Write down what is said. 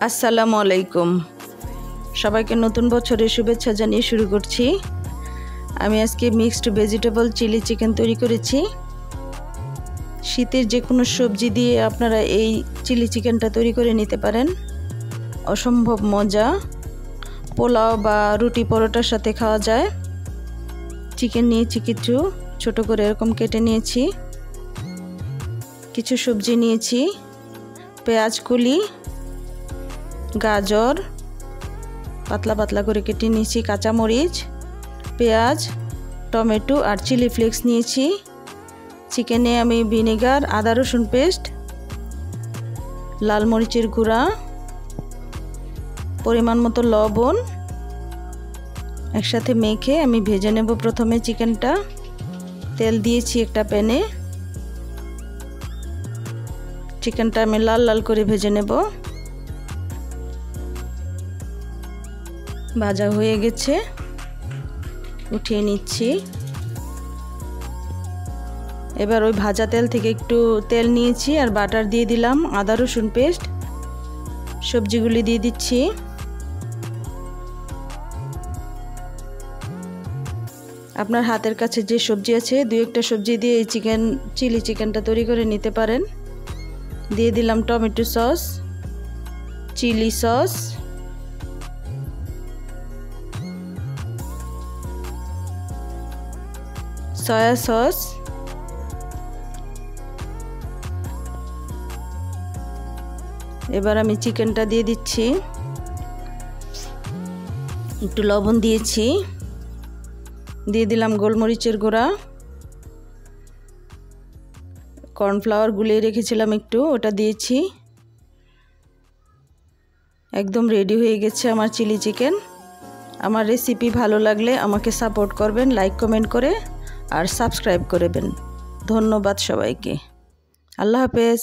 আসসালামু আলাইকুম। সবাইকে নতুন বছরের শুভেচ্ছা জানিয়ে শুরু করছি। আমি আজকে মিক্সড ভেজিটেবল চিলি চিকেন তৈরি করেছি। শীতের যে কোনো সবজি দিয়ে আপনারা এই চিলি চিকেনটা তৈরি করে নিতে পারেন। অসম্ভব মজা, পোলাও বা রুটি পরোটার সাথে খাওয়া যায়। চিকেন নিয়েছি কিছু, ছোট করে এরকম কেটে নিয়েছি। কিছু সবজি নিয়েছি, পেঁয়াজ কুলি, গাজর পাতলা পাতলা করে কেটে নিয়েছি, কাঁচামরিচ, পেঁয়াজ, টমেটো আর চিলি ফ্লেক্স নিয়েছি। চিকেনে আমি ভিনেগার, আদা রসুন পেস্ট, লাল মরিচের গুঁড়া, পরিমাণ মতো লবণ একসাথে মেখে আমি ভেজে নেব। প্রথমে চিকেনটা তেল দিয়েছি একটা প্যানে। চিকেনটা আমি লাল লাল করে ভেজে নেব। ভাজা হয়ে গেছে, উঠিয়ে নিচ্ছি। এবার ওই ভাজা তেল থেকে একটু তেল নিয়েছি আর বাটার দিয়ে দিলাম, আদা রসুন পেস্ট, সবজিগুলি দিয়ে দিচ্ছি। আপনার হাতের কাছে যে সবজি আছে দুই একটা সবজি দিয়ে এই চিলি চিকেনটা তৈরি করে নিতে পারেন। দিয়ে দিলাম tomato sauce, chilli sauce, soya sauce, এবার আমি চিকেনটা দিয়ে দিচ্ছি। একটু লবণ দিয়েছি, দিয়ে দিলাম গোলমরিচের গুঁড়া, কর্নফ্লাওয়ার গুলিয়ে রেখেছিলাম একটু, ওটা দিয়েছি। একদম রেডি হয়ে গেছে আমার চিলি চিকেন। আমার রেসিপি ভালো লাগলে আমাকে সাপোর্ট করবেন, লাইক কমেন্ট করে আর সাবস্ক্রাইব করবেন। ধন্যবাদ সবাইকে। আল্লাহ হাফেজ।